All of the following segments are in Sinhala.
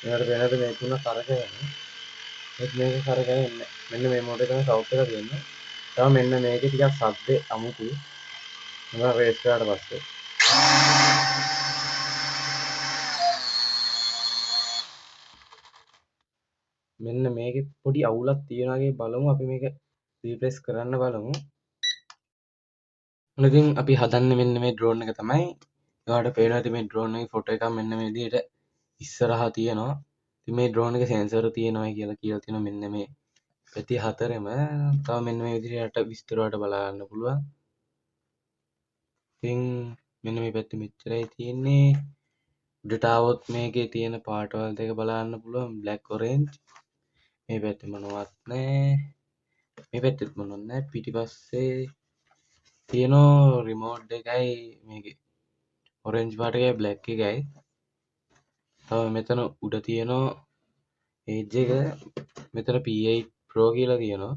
මෙයාට වෙනද මේ තුන කරකැවෙන මේක කරකැවෙන්නේ මෙන්න මේ මොඩේ තමයි සවුත් එක තියෙන්නේ. තව මෙන්න මේකේ ටිකක් සද්දේ අමුතුයි. මම රේස් කරාට පස්සේ මෙන්න මේකේ පොඩි අවුලක් තියෙනවා වගේ බලමු අපි මේක රීප්ලේස් කරන්න බලමු. ඉතින් අපි හදන්නේ මෙන්න මේ ඩ්‍රෝන් එක තමයි. ඔයාලට පේනවා ඉතින් මේ ඩ්‍රෝන් එකේ ෆොටෝ එකක් මෙන්න මේ විදිහට ඉස්සරහා තියෙනවා. ඉතින් මේ ඩ්‍රෝන් එකේ සෙන්සර් තියෙනවා කියලා තියෙනවා මෙන්න මේ පැති හතරෙම. තව මෙන්න මේ විදිහට විස්තර වලට බලා ගන්න පුළුවන්. ඉතින් මෙන්න මේ පැත්තේ මෙච්චරයි තියෙන්නේ. උඩට આવොත් මේකේ තියෙන පාටවල් දෙක බලන්න පුළුවන් බ්ලැක් ඔරෙන්ජ්. මේ පැත්තේ මොනවත් නැහැ. මේ පැත්තෙත් මොනවත් නැහැ. පිටිපස්සේ තියෙනවා රිමෝට් එකයි මේකේ ඔරෙන්ජ් පාට එකයි බ්ලැක් එකයි. තව මෙතන උඩ තියෙනවා එජ් එක. මෙතන P8 Pro කියලා තියෙනවා.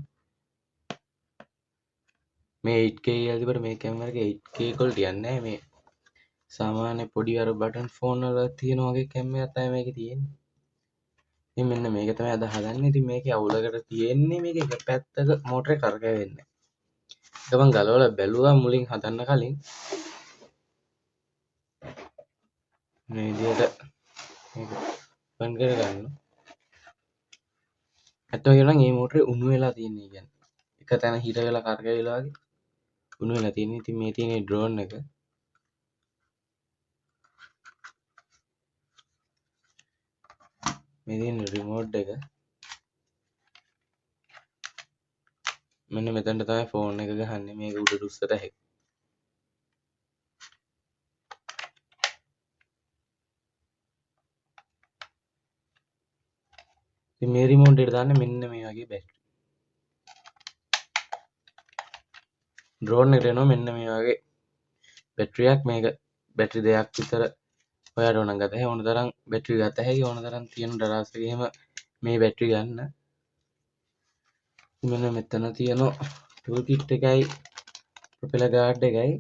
මේ 8K කියලා තිබ්බට මේ කැමරා එකේ 8K quality එකක් නැහැ. මේ සාමාන්‍ය පොඩි අර බටන් ෆෝන් වල තියෙන වගේ කැමරාවක් තමයි මේකේ තියෙන්නේ. ඉතින් මෙන්න මේක තමයි අද හදන්නේ. ඉතින් මේකේ අවුලකට තියෙන්නේ මේකේ එක පැත්තක මෝටරේ කරකැවෙන්නේ. ඒක මම ගලවලා බැලුවා මුලින් හදන්න කලින්. මේ විදිහට මේක ඕපන් කරගන්න. ඇත්තම කියනවා නම් මේ මෝටරේ උණු වෙලා තියෙන්නේ කියන්නේ. එක තැන හිර වෙලා කරකැවිලා වගේ උණු වෙලා තියෙන්නේ. ඉතින් මේ තියෙන ඩ්‍රෝන් එක. මේ තියෙන රිමෝට් එක. මෙන්න මෙතනට තමයි ෆෝන් එක ගහන්නේ. මේක උඩට උස්සට හැකියි. ඉතින් මේ රිමෝට් එකට දාන්නේ මෙන්න මේ වගේ බැටරි. ඩ්‍රෝන් එකට එනවා මෙන්න මේ වගේ බැටරියක්. මේක බැටරි දෙකක් විතර ඔයාලට ඕන නම් ගත හැකි. ඕන තරම් බැටරි ගත හැකි. ඕන තරම් තියෙන දරාස් එකේ එහෙම මේ බැටරි ගන්න. මෙන්න මෙතන තියෙනවා ටූල් කිට් එකයි ප්‍රොපෙලර් ගාඩ් එකයි.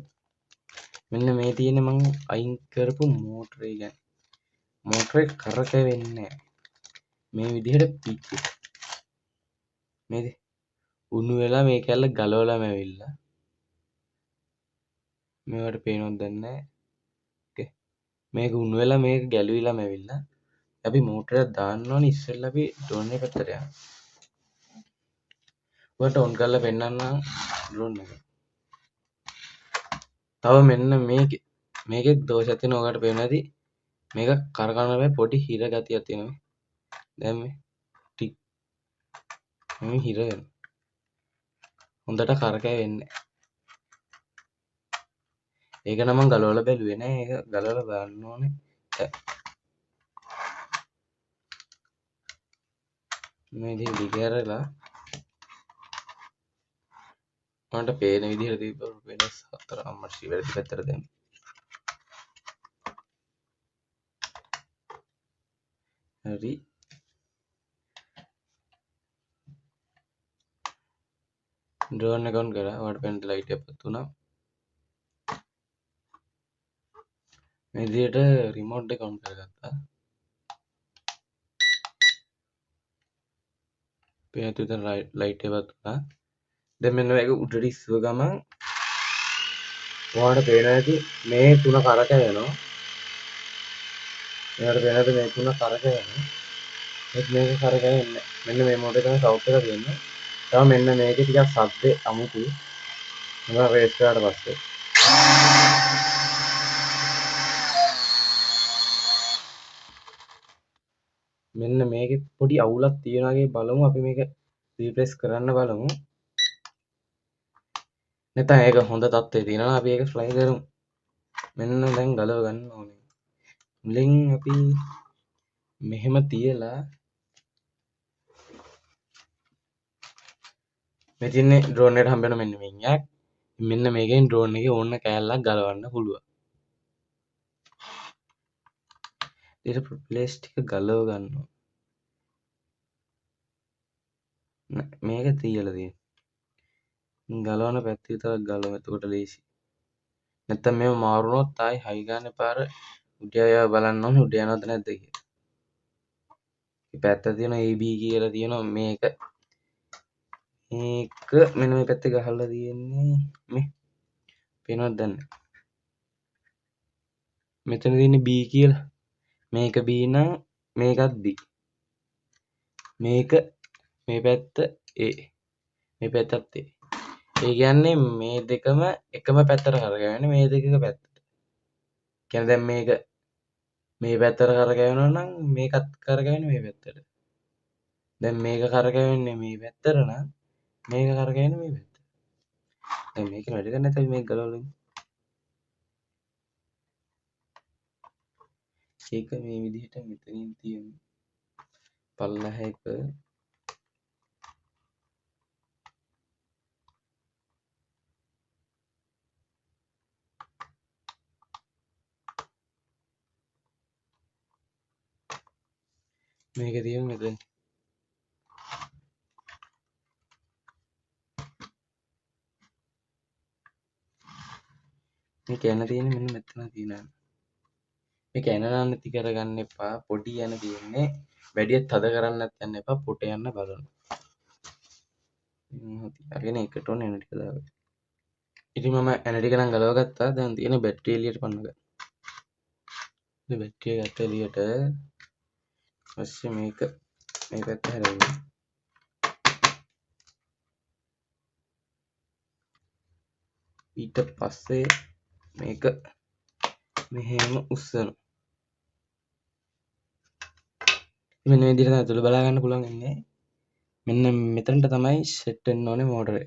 මෙන්න මේ තියෙන්නේ මම අයින් කරපු මෝටරේ කියන්නේ. මෝටරේ කරකැවෙන්නේ මේ විදිහට පිච්චි. මේක උණු වෙලා මේ කැල්ල ගලවලාම ඇවිල්ලා. මේවට පේනවද දන්නේ නැහැ. ඕකේ. මේක උණු වෙලා මේක ගැලවිලාම ඇවිල්ලා. අපි මෝටරයක් දාන්න ඕනේ ඉස්සෙල්ලා අපි ඩ්‍රෝන් එක පැත්තට යන්න. ඔයාලට ඔන් කරලා පෙන්නන්නම් ඩ්‍රෝන් එක. තව මෙන්න මේකෙත් දෝෂයක් තියෙනවා. ඔයාලට පේනවා ඇති. මේක කරකවන්න බෑ පොඩි හිර ගතියක් තියෙනවා. දැන් මේ ටික් මේ හිර වෙනවා. හොඳට කරකැවෙන්නේ. ඒක නම් මම ගලවලා බැලුවේ නෑ. ඒක ගලවලා බලන්න ඕනේ. මේ විදිහට දිගහැරලා මට පේන විදිහට තිබ්බ වෙනස් හතර අම්මට වැඩි පැත්තට දැම්ම. හරි. ඩ්‍රෝන් එක ඔන් කරා. ඔයාලට පේන ලයිට් එකක් පත් වුණා. මේ විදිහට රිමෝට් එක ඔන් කරගත්තා. පේන තුතන ලයිට් එක පත් වුණා. දැන් මෙන්න මේක උඩට ඉස්සුව ගමන් ඔයාලට පේනවා ඇති මේ තුන කරකැවෙනවා. එයාට පේනද මේ තුන කරකැවෙනවා. මේක කරකැවෙන්නේ. මෙන්න මේ මොඩේ තමයි සවුත් එක තියෙන්නේ. තව මෙන්න මේකේ ටිකක් සද්දේ අමුතුයි. මම රේස් කරාට පස්සේ මෙන්න මේකේ පොඩි අවුලක් තියෙනවා වගේ බලමු අපි මේක රීප්ලේස් කරන්න බලමු. නැත්නම් ඒක හොඳ තත්ත්වයේ තියෙනවා අපි ඒක ෆ්ලයි කරමු. මෙන්න දැන් ගලව ගන්න ඕනේ. මුලින් අපි මෙහෙම තියලා මේ තියන්නේ ඩ්‍රෝන් එකට හම්බ වෙන මෙන්න මේක. මෙන්න මේකෙන් ඩ්‍රෝන් එකේ ඕන කෑල්ලක් ගලවන්න පුළුවන්. ඊට ප්‍රොපෙලර්ස් ටික ගලව ගන්නවා. මේක තියලා තියෙන්නේ. ගලවන පැත්ත විතරක් ගලවමු. එතකොට ලේසි. නැත්තම් මේව මාරුනොත් ආයි හයි ගන්න පාර උඩ යවා බලන්න ඕනේ උඩ යනවද නැද්ද කියලා. පැත්ත තියෙනවා AB කියලා තියෙනවා මේක මෙන්න මේ පැත්තේ ගහලා තියෙන්නේ මේ පේනවද දන්නේ මෙතන තියෙන්නේ B කියලා මේක B නම් මේකත් B මේක මේ පැත්ත A මේ පැත්තත් A ඒ කියන්නේ මේ දෙකම එකම පැත්තට කරගන්නේ මේ දෙකක පැත්තට කියන්නේ දැන් මේක මේ පැත්තට කරගැවෙනවා නම් මේකත් කරගැවෙන්නේ මේ පැත්තට දැන් මේක කරගැවෙන්නේ මේ පැත්තට නම් මේක කරගැවෙන්නේ මේ පැත්තට දැන් මේක වැඩ කරන්නේ නැත්නම් මේක ගලවලා ඒක මේ විදිහට මෙතනින් තියෙන පල්ලහ එක මේක තියෙන මෙතන මේ කැන තියෙන්නේ මෙන්න මෙතන තියෙනවා මේ කැන නැති කරගන්න එපා පොඩි යන තියෙන්නේ වැඩිය තද කරන්නත් යන්න එපා පොට යන්න බලන්න අරගෙන එකට ඕන එන ටික දාගන්න ඉතින් මම එන ටික නම් ගලව ගත්තා දැන් තියෙන බැටරිය එළියට පන්න ගන්න මේ බැටරිය ගත්ත එළියට ඊපස්සේ මේක මේ පැත්ත හැරෙන්න ඊට පස්සේ මේක මෙහෙම උස්සන මෙන්න මේ විදිහට ඇතුළ බලා ගන්න පුළුවන් ඉන්නේ මෙන්න මෙතනට තමයි සෙට් වෙන්න ඕනේ මෝටරේ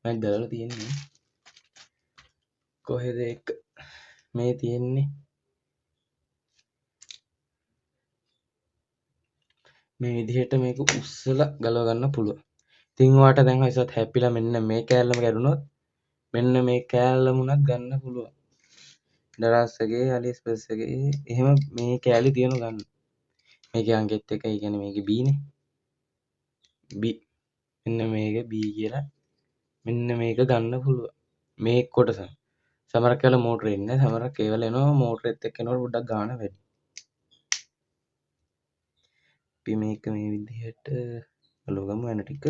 මම දාලා තියෙන්නේ කොහෙද එක මේ තියෙන්නේ මේ විදිහට මේක උස්සලා ගලව ගන්න පුළුවන් ඉතින් ඔයාට දැන් හයිසත් හැපිලා මෙන්න මේ කෑල්ලම කැඩුනොත් මෙන්න මේ කෑල්ලමුණත් ගන්න පුළුවන් දරස්සගේ අලිඑක්ස්ප්‍රස් එකේ එහෙම මේ කෑලි තියෙන ගන්න මේකේ අංකෙත් එක ඒ කියන්නේ මේකේ B නේ B මෙන්න මේක B කියලා මෙන්න මේක ගන්න පුළුවන් මේ කොටස සමහරක් වෙලාව මෝටරේ ඉන්නේ සමහරක් ඒවල එනවා මෝටරෙත් එක්ක එනකොට පොඩ්ඩක් ගාන වැඩි අපි මේක මේ විදිහට ගලව ගමු යන ටික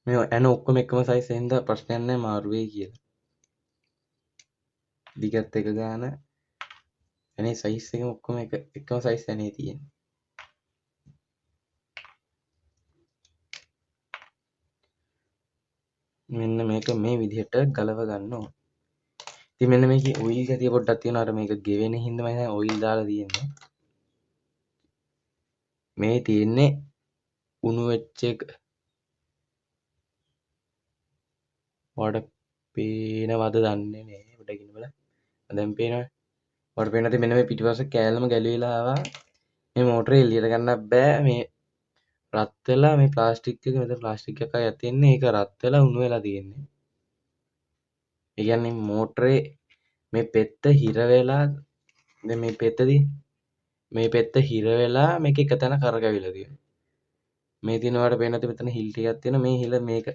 මේ ඇන ඔක්කොම එකම සයිස් එකෙන්ද ප්‍රශ්නයක් නැහැ මාරු වෙයි කියලා දිගත් එක ගාන ඇනේ සයිස් එක ඔක්කොම එකම සයිස් ඇනේ තියෙන්නේ මෙන්න මේක මේ විදිහට ගලව ගන්න ඕන ඉතින් මෙන්න මේකේ ඔයිල් ගතිය පොඩ්ඩක් තියෙනවා අර මේක ගෙවෙන හින්දා මම දැන් ඔයිල් දාලා තියෙන්නේ මේ තියෙන්නේ උණු වෙච්ච එක ඔයාලට පේනවද දන්නේ නැහැ පොඩ්ඩක් බලන්න දැන් පේනවනේ ඔයාලට පේන්නේ නැති මෙන්න මේ පිටිපස්ස කෑල්ලම ගැලවිලා ආවා මේ මෝටරේ එළියට ගන්නත් බෑ මේ රත් වෙලා මේ ප්ලාස්ටික් එක මෙතන ප්ලාස්ටික් එකක් අයියක් තියෙන්නේ ඒක රත් වෙලා උණු වෙලා තියෙන්නේ ඒ කියන්නේ මෝටරේ මේ පෙත්ත හිර වෙලා දැන් මේ පෙත්ත හිර වෙලා මේක එක තැන කරකැවිලා තියෙනවා මේ තියෙන ඔයාලට පේන්නේ නැති මෙතන හිල් ටිකක් තියෙනවා මේ හිල මේක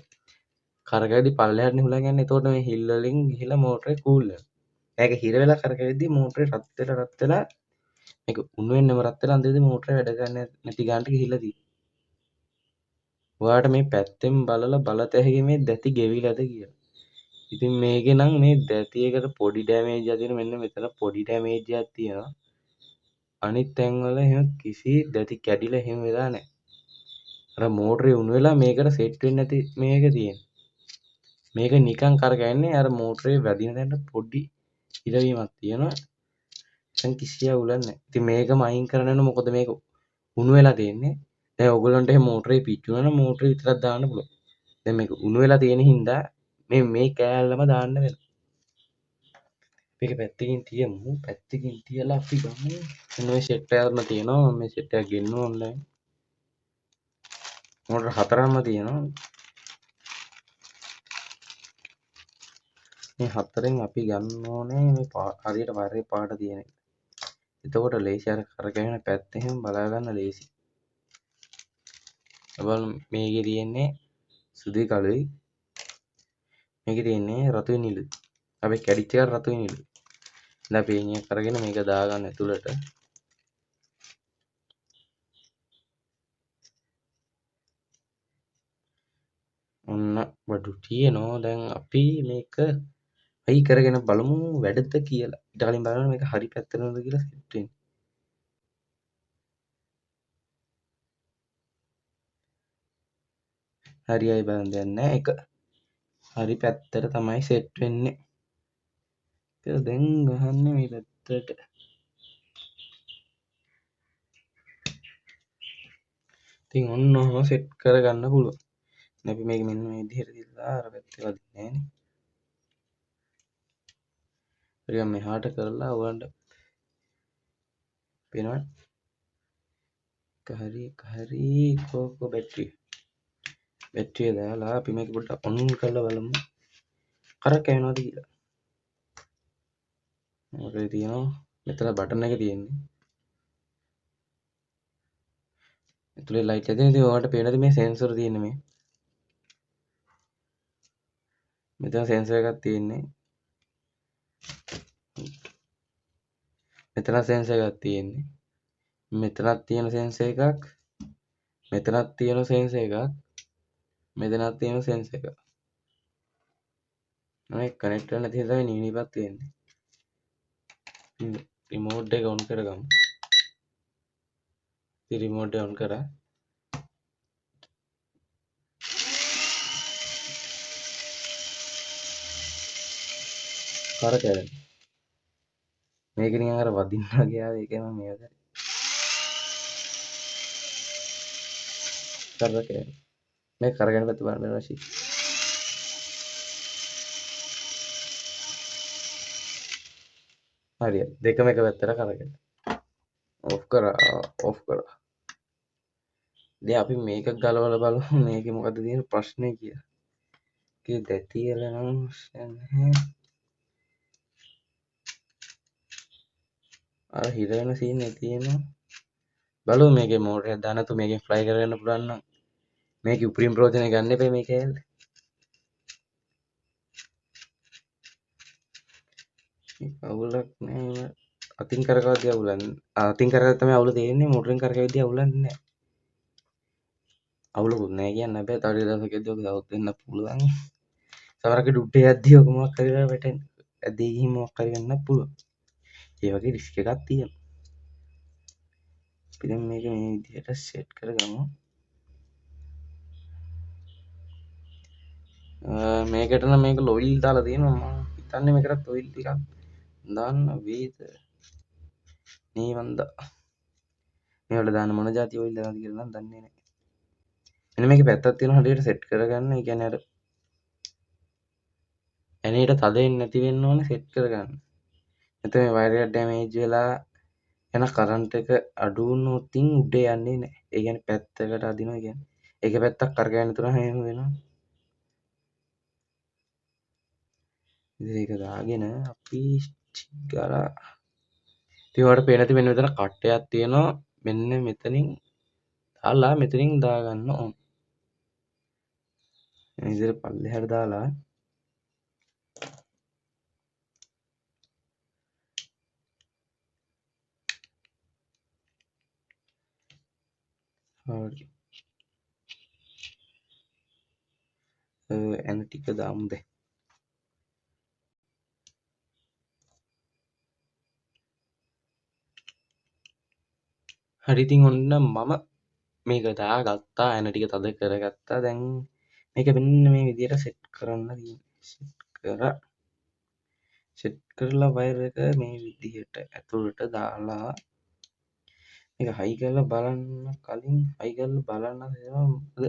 කරකැවිදි පල්ලෙහාට හුලං යන්නේ එතකොට මේ හිල් වලින් ගිහලා මෝටරේ කූල් වෙනවා ඒක හිර වෙලා කරකැවිදි මෝටරේ රත් වෙලා මේක උණු වෙන්නම රත් වෙලා අන්තිමේදී මෝටරේ වැඩ ගන්න නැති ගානට ගිහිල්ලා තියෙනවා ඔයාට මේ පැත්තෙන් බලලා බලත හැකි මේ දැති ගෙවිලාද කියලා. ඉතින් මේකේ නම් මේ දැති එකට පොඩි ඩැමේජ් එකක් තියෙන මෙන්න මෙතන පොඩි ඩැමේජ් එකක් තියෙනවා. අනිත් තැන්වල එහෙම කිසි දැති කැඩිලා එහෙම වෙලා නැහැ. අර මෝටරේ උණු වෙලා මේකට සෙට් වෙන්නේ නැති මේක තියෙන්නේ. මේක නිකන් කරගන්නේ අර මෝටරේ වැදින තැනට පොඩි ඉරවීමක් තියෙනවා. දැන් කිසි අවුලක් නැහැ. ඉතින් මේකම අයින් කරන්න මොකද මේක උණු වෙලා තියෙන්නේ. දැන් ඔයගොල්ලන්ට එහෙම මෝටරේ පිච්චුණා නම් මෝටරේ විතරක් දාන්න පුළුවන්. දැන් මේක උණු වෙලා තියෙන හින්දා මේ කෑල්ලම දාන්න වෙනවා. මේක පැත්තකින් තියමු. පැත්තකින් තියලා අපි ගමු. මෙන්න මේ සෙට් එකක්ම තියෙනවා. මම මේ සෙට් එක ගෙන්නනවා ඔන්ලයින්. මෝටර් 4ක්ම තියෙනවා. මේ 4න් අපි ගන්න ඕනේ මේ හරියට වයරේ පාට තියෙන එක. එතකොට ලේසි අර කරකැවෙන පැත්ත එහෙම බලා ගන්න ලේසි. බලමු මේකේ තියෙන්නේ සුදුයි කළුයි. මේකේ තියෙන්නේ රතුයි නිලුයි. අපි කැඩිච්ච එක රතුයි නිලුයි. දැන් අපි එනියක් අරගෙන මේක දාගන්න ඇතුළට. ඔන්න බඩු තියෙනවා. දැන් අපි මේක හයි කරගෙන බලමු වැඩද කියලා. ඊට කලින් බලන්න මේක හරි පැත්තට නේද කියලා සෙට් වෙන්නේ. හරියයි බලන්න දෙයක් නැහැ. ඒක හරි පැත්තට තමයි සෙට් වෙන්නේ. ඒක දැන් ගහන්නේ මේ පැත්තට. ඉතින් ඔන්න ඔහොම සෙට් කරගන්න පුළුවන්. දැන් අපි මේක මෙන්න මේ විදිහට දාලා අර පැත්තේ වදින්නේ නැහැ නේ. ටිකක් මෙහාට කරලා ඔයගොල්ලන්ට පේනවනේ. හරි කෝකෝ බැටරිය දාලා අපි මේක පොඩ්ඩක් ඔන් කරලා බලමු. කරකැවෙනවද කියලා. මොකද තියෙනවා මෙතන බටන් එක තියෙන්නේ. ඇතුලේ ලයිට් එක තියෙන. ඉතින් ඔයාලට පේනද මේ සෙන්සර් තියෙන්නේ මේ. මෙතන සෙන්සර් එකක් තියෙන්නේ. මෙතන සෙන්සර් එකක් තියෙන්නේ. මෙතනක් තියෙන සෙන්සර් එකක්. මෙතනක් තියෙන සෙන්සර් එකක්. මෙතනක් තියෙන සෙන්සර් එකක්. මේ කනෙක්ට් කරලා නැති හින්දා මේ නිවිපත් තියෙන්නේ. රිමෝට් එක ඔන් කරගමු. ඉතින් රිමෝට් එක ඔන් කරා. කරකැවෙන. මේක නිකන් අර වදින්න වගේ ආවේ ඒකම මේක. කරකැවෙන. මේ කරගෙන පැත්ත බලන්න රශී. හරියට. දෙකම එක පැත්තට කරගෙන. ඔෆ් කරා. දැන් අපි මේක ගලවලා බලමු මේකේ මොකද්ද තියෙන ප්‍රශ්නේ කියලා. ඒකේ දැතියල නම් නැහැ. අර හිර වෙන සීන් එක තියෙනවා. බලමු මේකේ මෝටර් එකක් දාන්න නැතු මේකෙන් ෆ්ලයි කරගන්න පුළුවන් නම් මේකේ උපරිම ප්‍රයෝජන ගන්න එපා මේක ඇල්ල. මේක අවුලක් නෑ. අතින් කරකවද්දී අවුලන්නේ. අතින් කරකවද්දී තමයි අවුල තේරෙන්නේ. මෝටරෙන් කරකවද්දී අවුලන්නේ නෑ. අවුලකුත් නෑ කියන්න බෑ. තව දවසකදී ඔක සවුත් වෙන්න පුළුවන්. සමහරක ඩුට්ටේ යද්දී ඔක මොකක් කරලා වැටෙන්න. ඇදී ගිහින් මොකක් හරි වෙන්නත් පුළුවන්. ඒ වගේ රිස්ක් එකක් තියෙනවා. අපි දැන් මේක මේ විදිහට සෙට් කරගමු. මේකට නම් මේක ලොයිල් දාලා තියෙනවා. මම හිතන්නේ මේකට ඔයිල් ටිකක් දාන්න වේද. නේ මන්දා. මේවල දාන්න මොන જાති ඔයිල් දානවද කියලා නම් දන්නේ නැහැ. මෙන්න මේකේ පැත්තක් තියෙනවා හරියට සෙට් කරගන්න. ඒ කියන්නේ අර ඇනේට තද වෙන්නේ නැති වෙන්න ඕනේ සෙට් කරගන්න. එතන මේ වයර් එක ඩැමේජ් වෙලා එන කරන්ට් එක අඩු වුණොත් උඩ යන්නේ නැහැ. ඒ කියන්නේ පැත්තකට අදිනවා කියන්නේ. ඒක පැත්තක් කරගන්න තුන හැම වෙනවා. ඉතින් ඒක දාගෙන අපි ගාලා ඉතින් ඔයාලට පේන ඇති මෙන්න මෙතන කට්ටයක් තියෙනවා. මෙන්න මෙතනින් දාලා මෙතනින් දාගන්න ඕන. මේ විදිහට පල්ලෙහාට දාලා හරි. එන ටික දාමු දැන්. හරි ඉතින් ඔන්න මම මේක දාගත්තා. එන ටික තද කරගත්තා. දැන් මේක මෙන්න මේ විදිහට සෙට් කරන්න තියෙන්නේ. සෙට් කරලා වයර් එක මේ විදිහට ඇතුළට දාලා මේක හයි කරලා බලන්න කලින් හයි කරලා බලන්න තියෙනවා මොකද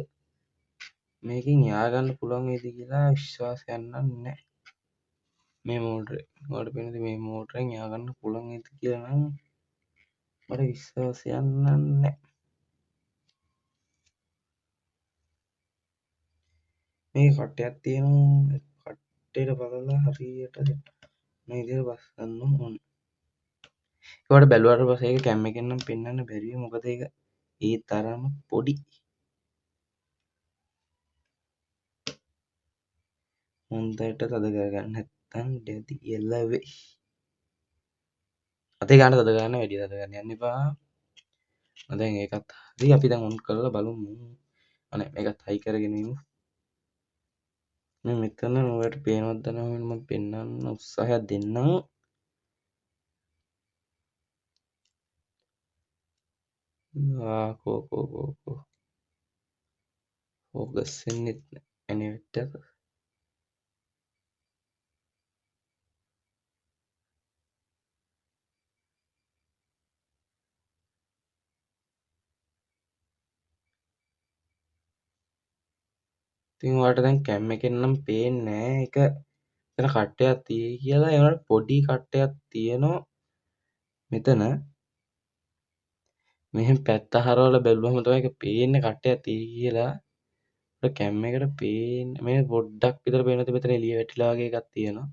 මේකෙන් යආගන්න පුළුවන් වේද කියලා විශ්වාසයක් නැහැ මේ මෝටරේ. ඔයාලට පේනද මේ මෝටරෙන් යආගන්න පුළුවන් වේද කියලා නම් මට විශ්වාසයක් නැහැ. මේ කට්ටයක් තියෙනවා කට්ටේට බලලා හරියට මේ විදිහට බස් ගන්න ඕනේ. ඒකට බැලුවාට පස්සේ ඒක කැම් එකෙන් නම් පෙන්වන්න බැරිය මොකද ඒක ඒ තරම පොඩි. හොඳට තද කරගන්න නැත්තම් දැඩි එළවෙයි. අතේ ගන්න තද කරන්න වැඩි තද කරන්න යන්න එපා. දැන් ඒකත් හරි අපි දැන් ඔන් කරලා බලමු. අනේ මේකත් හයි කරගෙන ඉමු. මේ මෙතන ඔයාලට පේනවද නැත්නම් මම පෙන්වන්න උත්සාහයක් දෙන්නම්. කෝ ෆෝකස් වෙන්නේ නැහැ නෙට් එක. ඉතින් ඔයාලට දැන් කැම් එකෙන් නම් පේන්නේ නැහැ. ඒක එතන කට්ටයක් තියෙයි කියලා. ඒ වුණාට පොඩි කට්ටයක් තියෙනවා මෙතන. මෙහෙම පැත්ත හරවලා බැලුවම තමයි ඒක පේන්නේ කට්ටයක් තියෙයි කියලා. කැම් එකට පේන්නේ මේ පොඩ්ඩක් විතර පේනද මෙතන එළිය වැටිලා වගේ එකක් තියෙනවා.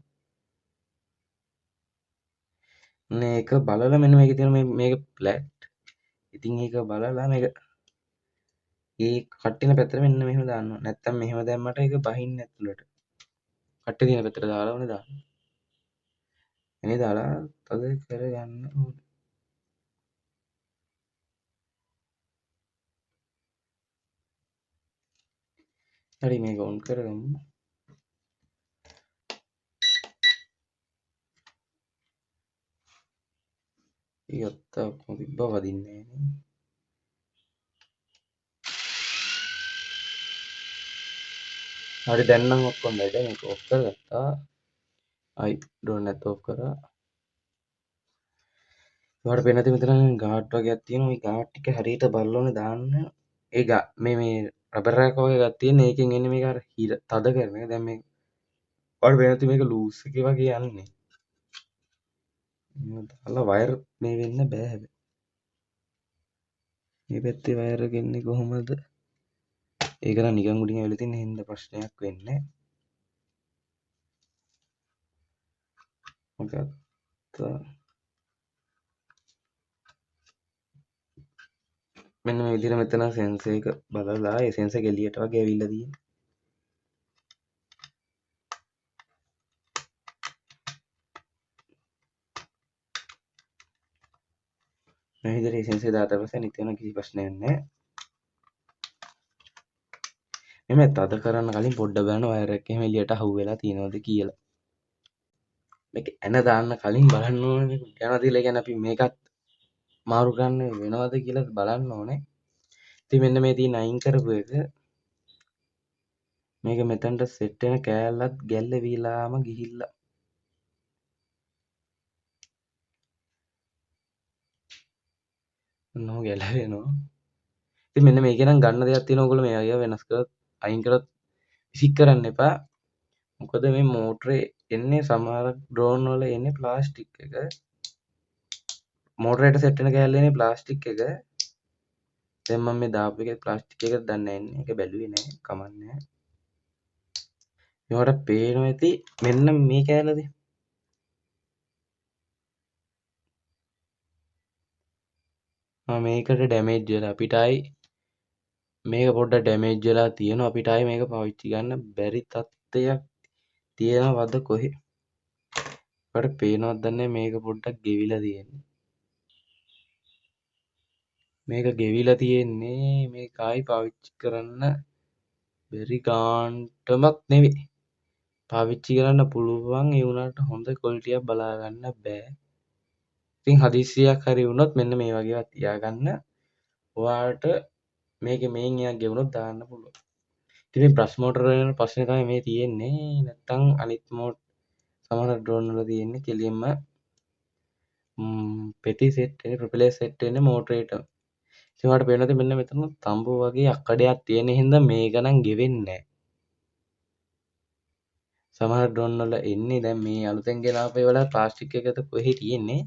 මේක බලලා මෙන්න මේකේ තියෙන මේක ෆ්ලැට්. ඉතින් ඒක බලලා මේක ඒ කට්ටින පැත්තට මෙන්න මෙහෙම දාන්න ඕනේ. නැත්තම් මෙහෙම දැම්මට ඒක බහින්නේ ඇතුළට. කට්ටිය තියෙන පැත්තට දාලා ඕනේ දාන්න. එනේ දාලා තද කරගන්න ඕනේ. හරි මේක ඔන් කරගමු. ඒකත් ඔක්කොම තිබ්බා වදින්නේ නැහැ නේ. හරි දැන් නම් ඔක්කොම වැඩ මේක ඔෆ් කරගත්තා. ආයි ඩ්‍රෝන් එකත් ඔෆ් කරා. ඔයාලට පේන්නේ නැති මෙතන ගාඩ් වගේක් තියෙනවා. මේ ගාඩ් ටික හරියට බලලා ඕනේ දාන්න. ඒ මේ රබර් රෑක වගේ එකක් තියෙන. ඒකෙන් එන්නේ මේක අර හිර තද කරන එක. දැන් මේ ඔයාලට පේන්නේ නැති මේක ලූස් එකේ වගේ යන්නේ. මේක දාලා වයර් මේ වෙන්න බෑ හැබැයි. මේ පැත්තේ වයර් එක එන්නේ කොහොමද? ඒක නම් නිකන් උඩින් ඇවිල්ලා තියෙන හින්දා ප්‍රශ්නයක් වෙන්නේ නැහැ. මෙන්න මේ විදිහට මෙතන සෙන්සර් එක බලලා ඒ සෙන්සර් එක එළියට වගේ ඇවිල්ලා තියෙන්නේ. මේ විදිහට ඒ සෙන්සර් දාලා පස්සේ අනිත් වෙන කිසි ප්‍රශ්නයක් නැහැ. එමෙ තද කරන්න කලින් පොඩ්ඩක් බලන්න වයර් එක එහෙම එළියට අහු වෙලා තියෙනවද කියලා. මේක එන දාන්න කලින් බලන්න ඕනේ මේක යනවා කියලා කියන්නේ අපි මේකත් මාරු කරන්න වෙනවද කියලා බලන්න ඕනේ. ඉතින් මෙන්න මේ තියෙන අයින් කරපු එක මේක මෙතනට සෙට් වෙන කෑල්ලත් ගැල්ලවිලාම ගිහිල්ලා නෝ ගැලවෙනවා. ඉතින් මෙන්න මේකේ නම් ගන්න දෙයක් තියෙනවා. ඔයගොල්ලෝ මේ අය වෙනස් කරලා අයින් කරලා විසික් කරන්න එපා. මොකද මේ මෝටරේ එන්නේ සමහර ඩ්‍රෝන් වල එන්නේ ප්ලාස්ටික් එක. මෝටරේට සෙට් වෙන කෑල්ල එන්නේ ප්ලාස්ටික් එක. දැන් මම මේ දාපු එකේ ප්ලාස්ටික් එකද දන්නේ නැහැ ඉන්නේ. ඒක බැලුවේ නැහැ. කමන්නේ. ඒවට පේනවා ඇති මෙන්න මේ කෑල්ලද? මේකට ඩැමේජ් වෙලා අපිට ආයි මේක පොඩ්ඩක් ඩැමේජ් වෙලා තියෙනවා. අපිට ආයි මේක පාවිච්චි ගන්න බැරි තත්ත්වයක් තියෙනවද කොහේ? ඔයාලට පේනවද දන්නේ මේක පොඩ්ඩක් ගෙවිලා තියෙන්නේ. මේක ගෙවිලා තියෙන්නේ මේක ආයි පාවිච්චි කරන්න බැරි ගාන්ටමක් නෙවෙයි. පාවිච්චි කරන්න පුළුවන් ඒ වුණාට හොඳ ක්වොලිටියක් බලා ගන්න බෑ. ඉතින් හදිස්සියක් හරි වුණොත් මෙන්න මේ වගේ ඒවා තියාගන්න. ඔයාලට මේකේ මේන් එකක් ගෙවුනොත් දාන්න පුළුවන්. ඉතින් මේ බ්‍රෂ් මෝටර වල ප්‍රශ්නේ තමයි මේ තියෙන්නේ. නැත්තම් අනිත් සමහර ඩ්‍රෝන් වල තියෙන්නේ කෙලින්ම පෙටි සෙට් වෙන්නේ ප්‍රොපෙලර් සෙට් වෙන්නේ මෝටරේට. ඉතින් ඔයාලට පේනවද මෙන්න මෙතන තඹු වගේ අක්කඩයක් තියෙන හින්දා මේක නම් ගෙවෙන්නේ නැහැ. සමහර ඩ්‍රෝන් වල එන්නේ දැන් මේ අලුතෙන් ගෙන ආපු ඒවල ප්ලාස්ටික් එකද කොහේ තියෙන්නේ.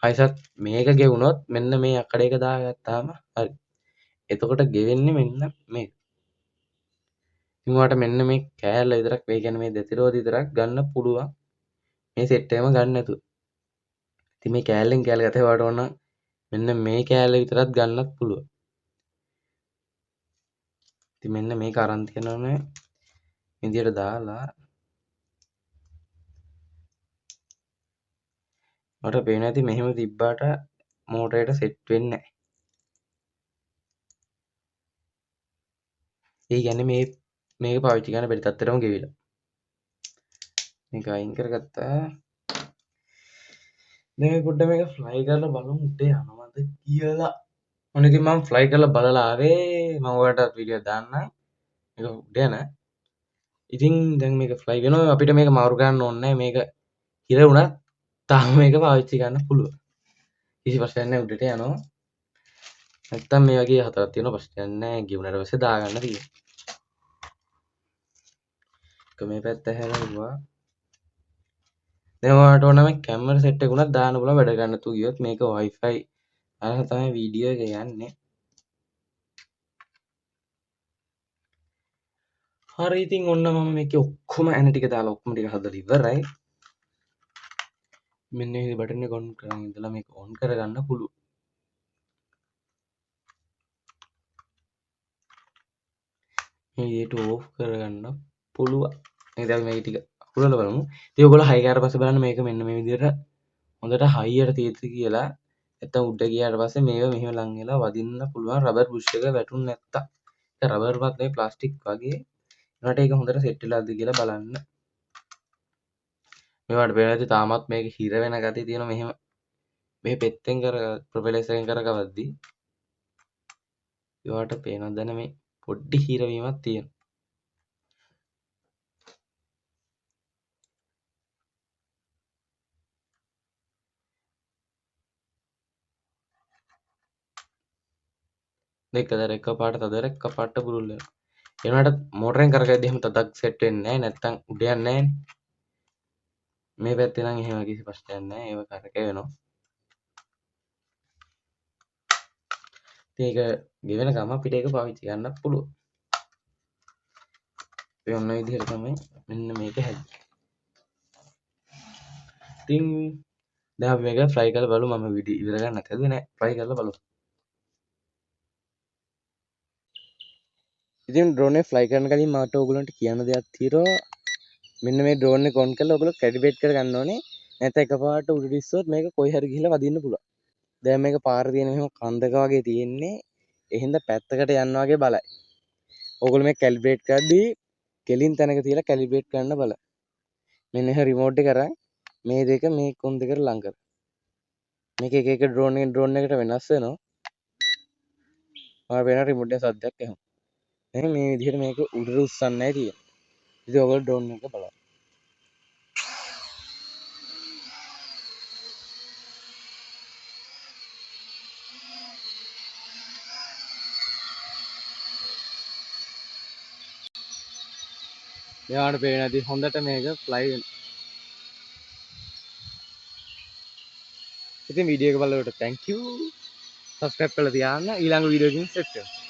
හයිසත් මේක ගෙවුනොත් මෙන්න මේ අක්කඩ එක දාගත්තාම හරි. එතකොට ගෙවෙන්නේ මෙන්න මේක. ඉතින් මෙන්න මේ කෑල්ල විතරක් ඒ කියන්නේ මේ දෙතිරෝද විතරක් ගන්න පුළුවන් මේ සෙට් එකම ගන්න නැතුව. ඉතින් මේ කෑල්ලෙන් කෑල්ල ගතේ ඔයාලට ඕන මෙන්න මේ කෑල්ල විතරක් ගන්නත් පුළුවන්. ඉතින් මෙන්න මේක අරන් තියෙනවනේ විදියට දාලා මට පේනවා ඉතින් මෙහෙම තිබ්බාට මෝටරේට සෙට් වෙන්නේ නැහැ. ඒ කියන්නේ මේක පාවිච්චි කරන්න බැරි තත්ත්වෙටම ගෙවිලා. මේක අයින් කරගත්තා. දැන් මේ පොඩ්ඩක් මේක ෆ්ලයි කරලා බලමු උඩ යනවද කියලා. ඔන්න ඉතින් මම ෆ්ලයි කරලා බලලා ආවේ. මම ඔයාලට වීඩියෝ දාන්නම්. මේක උඩ යන. ඉතින් දැන් මේක ෆ්ලයි වෙනවා. අපිට මේක මාරු කරන්න ඕනේ නැහැ. මේක හිර වුණත් තාම මේක පාවිච්චි කරන්න පුළුවන්. කිසි ප්‍රශ්නයක් නැහැ උඩට යනවා. නැත්තම් මේ වගේ හතරක් තියෙනවා ප්‍රශ්නයක් නැහැ. ගෙවුනට පස්සේ දාගන්න තියෙනවා. මේ පැත්ත හැරෙවුවා. දැන් ඔයාලට ඕන නම් කැමරා සෙට් එක උනත් දාන්න පුළුවන් වැඩ ගන්න තු ගියොත් මේක Wi-Fi අරහ තමයි වීඩියෝ එක යන්නේ. හරි ඉතින් ඔන්න මම මේකේ ඔක්කොම ඇන ටික දාලා ඔක්කොම ටික හදලා ඉවරයි. මෙන්න මේ බටන් එක ඔන් කරන් ඉඳලා මේක ඔන් කරගන්න පුළුවන්. මේකට ඕෆ් කරගන්න පුළුවන්. මේ දැන් මේක ටික හුරලා බලමු. ඉතින් ඔයගොල්ලෝ හයි කරලා පස්සේ බලන්න මේක මෙන්න මේ විදිහට හොඳට හයියට තියෙද්දි කියලා. නැත්තම් උඩ ගියාට පස්සේ මේක මෙහෙම ලං වෙලා වදින්න පුළුවන් රබර් බුෂ් එක වැටුනේ නැත්තම්. ඒක රබර් වත් නෙවෙයි ප්ලාස්ටික් වගේ. ඒකට ඒක හොඳට සෙට් වෙලාද කියලා බලන්න. මේවට පේනවා ඇති තාමත් මේක හිර වෙන ගතිය තියෙනවා මෙහෙම. මේ පෙත්තෙන් කර ප්‍රොපෙලර්ස් එකෙන් කරකවද්දී ඒවට පේනවා දැන් මේ පොඩ්ඩි හිරවීමක් තියෙනවා. දෙකදර එකපාරට තදර එකපාරට බුරුල් වෙනවා. ඒනට මෝටරෙන් කරකවද්දී එහෙම තදක් සෙට් වෙන්නේ නැහැ. නැත්තම් උඩ යන්නේ නැහැ. මේ පැත්තේ නම් එහෙම කිසි ප්‍රශ්නයක් නැහැ. ඒව කරකවෙනවා. ඉතින් ඒක ගෙවෙන ගම අපිට ඒක පාවිච්චි කරන්න පුළුවන්. ඒ ඔන්න විදිහට තමයි මෙන්න මේක හැදෙන්නේ. ඉතින් දැන් අපි මේක ෆ්ලයි කරලා බලමු. මම වීඩියෝ ඉවර ගන්න නැතද නෑ. ෆ්ලයි කරලා බලමු. ඉතින් ඩ්‍රෝන් එක ෆ්ලයි කරන කලින් මට ඕගොල්ලන්ට කියන්න දෙයක් තියෙනවා. මෙන්න මේ ඩ්‍රෝන් එක ඔන් කරලා ඔයගොල්ලෝ කැලිබ්‍රේට් කරගන්න ඕනේ. නැත්නම් එකපාරට උඩට ඉස්සුවොත් මේක කොයි හරි ගිහිල්ලා වදින්න පුළුවන්. දැන් මේක පාර තියෙන මෙහෙම කන්දක වගේ තියෙන්නේ. ඒ හින්දා පැත්තකට යන්න වගේ බලයි. ඕගොල්ලෝ මේක කැලිබ්‍රේට් කරද්දී කෙලින් තැනක තියලා කැලිබ්‍රේට් කරන්න බලන්න. මෙන්න එහෙ රිමෝට් එක අරන් මේ දෙක මේ කොන් දෙකට ලං කරන්න. මේක එක එක ඩ්‍රෝන් එකට වෙනස් වෙනවා. ඔයාලා වෙන රිමෝට් එකේ සද්දයක් එනවා. එහෙනම් මේ විදිහට මේක උඩට උස්සන්නයි තියෙන්නේ. ඉතින් ඔයගොල්ලෝ ඩ්‍රෝන් එක බලන්න. මෙයාට පේන ඇති හොඳට මේක ෆ්ලයි වෙනවා. ඉතින් වීඩියෝ එක බලනකොට thank you. subscribe කරලා තියාගන්න ඊළඟ වීඩියෝ එකකින් සෙට් වෙනවා.